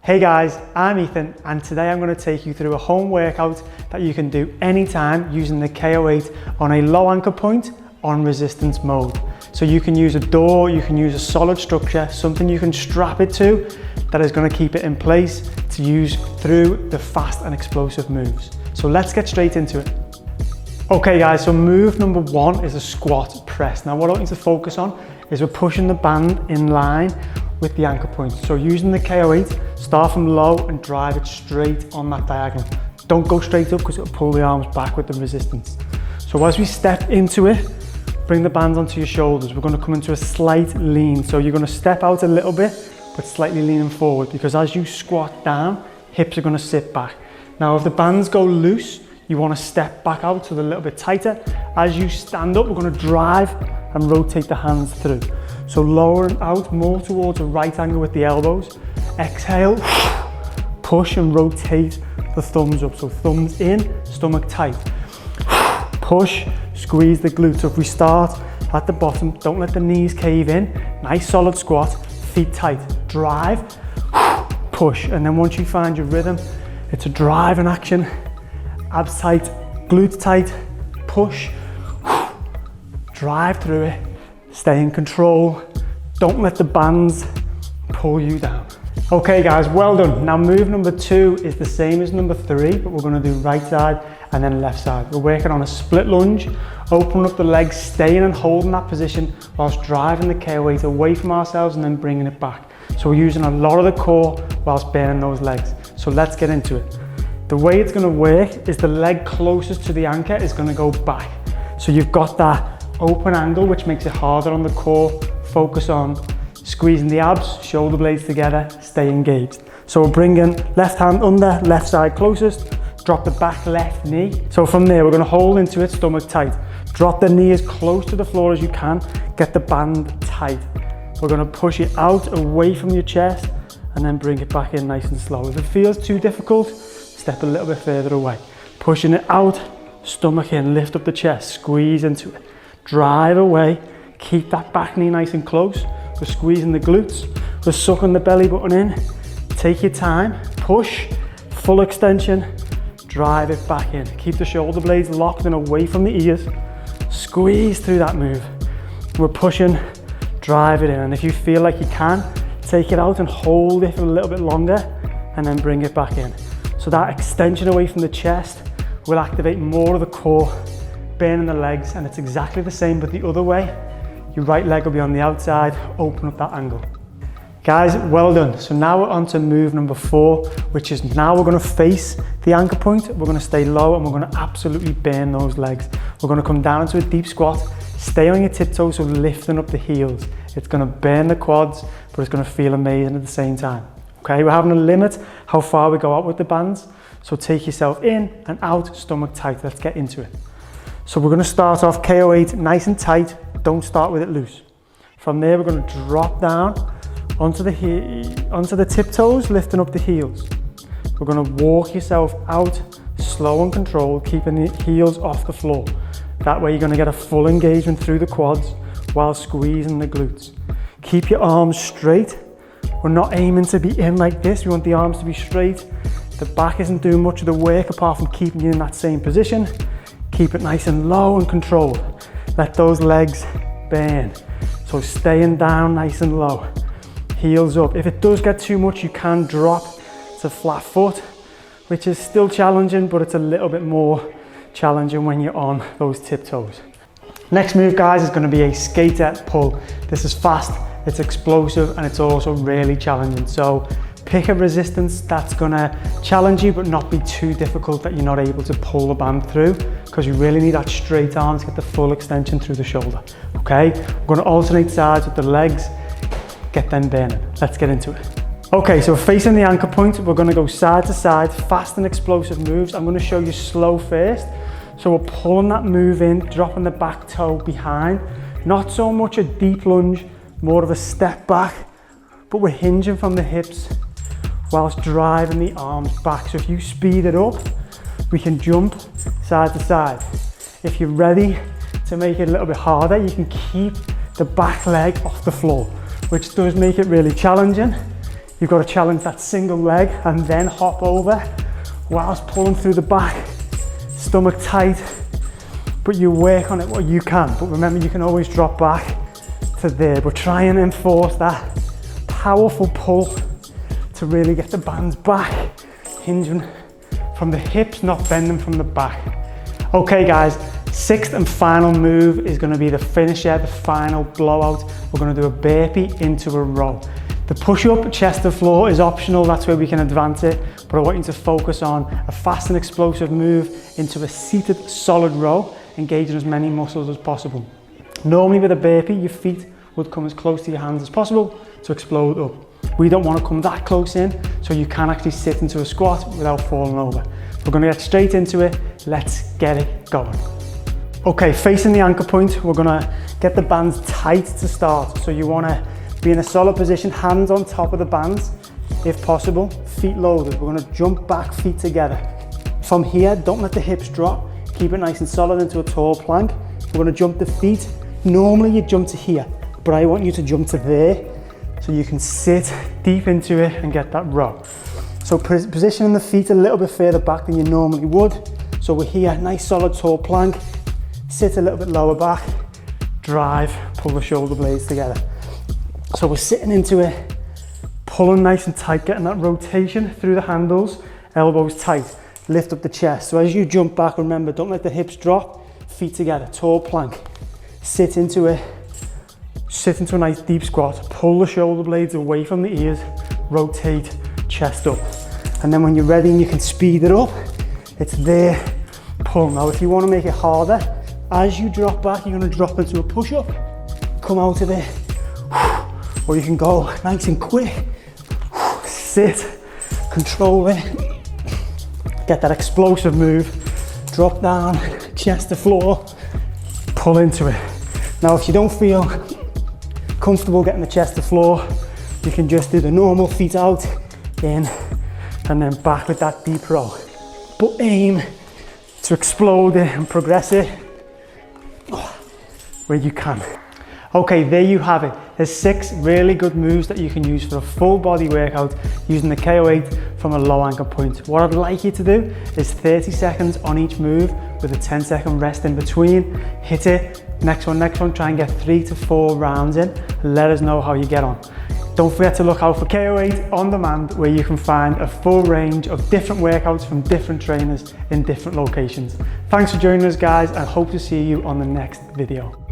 Hey guys, I'm Ethan and today I'm going to take you through a home workout that you can do anytime using the KO8 on a low anchor point on resistance mode. So you can use a door, you can use a solid structure, something you can strap it to that is going to keep it in place to use through the fast and explosive moves. So let's get straight into it. Okay guys, so move number one is a squat press. Now what I want you to focus on is we're pushing the band in line with the anchor point. So using the KO8, start from low and drive it straight on that diagonal. Don't go straight up because it'll pull the arms back with the resistance. So as we step into it, bring the bands onto your shoulders. We're going to come into a slight lean. So you're going to step out a little bit, but slightly leaning forward, because as you squat down, hips are going to sit back. Now if the bands go loose, you want to step back out so they're a little bit tighter. As you stand up, we're going to drive and rotate the hands through. So lowering out more towards a right angle with the elbows. Exhale, push and rotate the thumbs up. So thumbs in, stomach tight. Push, squeeze the glutes. So if we start at the bottom, don't let the knees cave in. Nice solid squat, feet tight. Drive, push. And then once you find your rhythm, it's a drive in action. Abs tight, glutes tight, push, drive through it. Stay in control. Don't let the bands pull you down. Okay guys, well done. Now move number two is the same as number three, but we're going to do right side and then left side. We're working on a split lunge, opening up the legs, staying and holding that position whilst driving the KO8 away from ourselves and then bringing it back. So we're using a lot of the core whilst bending those legs. So let's get into it. The way it's going to work is the leg closest to the anchor is going to go back. So you've got that open angle, which makes it harder on the core. Focus on squeezing the abs, shoulder blades together, stay engaged. So we're bringing left hand under, left side closest, drop the back left knee. So from there, we're going to hold into it, stomach tight. Drop the knee as close to the floor as you can, get the band tight. We're going to push it out away from your chest and then bring it back in nice and slow. If it feels too difficult, step a little bit further away. Pushing it out, stomach in, lift up the chest, squeeze into it. Drive away, keep that back knee nice and close. We're squeezing the glutes, we're sucking the belly button in. Take your time, push, full extension, drive it back in. Keep the shoulder blades locked and away from the ears. Squeeze through that move. We're pushing, drive it in. And if you feel like you can, take it out and hold it for a little bit longer and then bring it back in. So that extension away from the chest will activate more of the core, burning the legs, and it's exactly the same but the other way. Your right leg will be on the outside, open up that angle. Guys, well done. So now we're on to move number four, which is now we're going to face the anchor point. We're going to stay low and we're going to absolutely burn those legs. We're going to come down into a deep squat, stay on your tiptoes, so lifting up the heels. It's going to burn the quads, but it's going to feel amazing at the same time. Okay, we're having a limit how far we go out with the bands. So take yourself in and out, stomach tight. Let's get into it. So we're going to start off KO8 nice and tight. Don't start with it loose. From there, we're going to drop down onto the tiptoes, lifting up the heels. We're going to walk yourself out, slow and controlled, keeping the heels off the floor. That way you're going to get a full engagement through the quads while squeezing the glutes. Keep your arms straight. We're not aiming to be in like this. We want the arms to be straight. The back isn't doing much of the work apart from keeping you in that same position. Keep it nice and low and controlled. Let those legs burn. So staying down nice and low. Heels up. If it does get too much, you can drop to flat foot, which is still challenging, but it's a little bit more challenging when you're on those tiptoes. Next move, guys, is going to be a skater pull. This is fast, it's explosive, and it's also really challenging. So pick a resistance that's going to challenge you but not be too difficult that you're not able to pull the band through, because you really need that straight arm to get the full extension through the shoulder. Okay, we're going to alternate sides with the legs, get them burning. Let's get into it. Okay, so facing the anchor point, we're going to go side to side, fast and explosive moves. I'm going to show you slow first. So we're pulling that move in, dropping the back toe behind. Not so much a deep lunge, more of a step back, but we're hinging from the hips whilst driving the arms back. So if you speed it up, we can jump side to side. If you're ready to make it a little bit harder, you can keep the back leg off the floor, which does make it really challenging. You've got to challenge that single leg and then hop over whilst pulling through the back, stomach tight, but you work on it what you can. But remember, you can always drop back to there, but try and enforce that powerful pull to really get the bands back, hinging from the hips, not bending from the back. Okay guys, sixth and final move is going to be the finisher, the final blowout. We're going to do a burpee into a row. The push-up chest to floor is optional, that's where we can advance it, but I want you to focus on a fast and explosive move into a seated solid row, engaging as many muscles as possible. Normally with a burpee, your feet would come as close to your hands as possible to explode up. We don't want to come that close in, so you can actually sit into a squat without falling over. We're going to get straight into it, let's get it going. Okay, facing the anchor point, we're going to get the bands tight to start, so you want to be in a solid position, hands on top of the bands, if possible, feet loaded. We're going to jump back, feet together. From here, don't let the hips drop, keep it nice and solid into a tall plank. We're going to jump the feet. Normally you jump to here, but I want you to jump to there so you can sit deep into it and get that row. So positioning the feet a little bit further back than you normally would. So we're here, nice solid tall plank, sit a little bit lower back, drive, pull the shoulder blades together. So we're sitting into it, pulling nice and tight, getting that rotation through the handles, elbows tight, lift up the chest. So as you jump back, remember, don't let the hips drop, feet together, tall plank, sit into it, sit into a nice deep squat, pull the shoulder blades away from the ears, rotate, chest up. And then when you're ready and you can speed it up, it's there, pull. Now if you want to make it harder, as you drop back, you're going to drop into a push-up, come out of it, or you can go nice and quick, sit, control it, get that explosive move, drop down, chest to floor, pull into it. Now if you don't feel comfortable getting the chest to floor, you can just do the normal feet out, in, and then back with that deep row. But aim to explode it and progress it where you can. Okay, there you have it. There's 6 really good moves that you can use for a full body workout using the KO8 from a low anchor point. What I'd like you to do is 30 seconds on each move with a 10-second rest in between. Hit it, next one, try and get 3 to 4 rounds in. Let us know how you get on. Don't forget to look out for KO8 On Demand, where you can find a full range of different workouts from different trainers in different locations. Thanks for joining us guys, and hope to see you on the next video.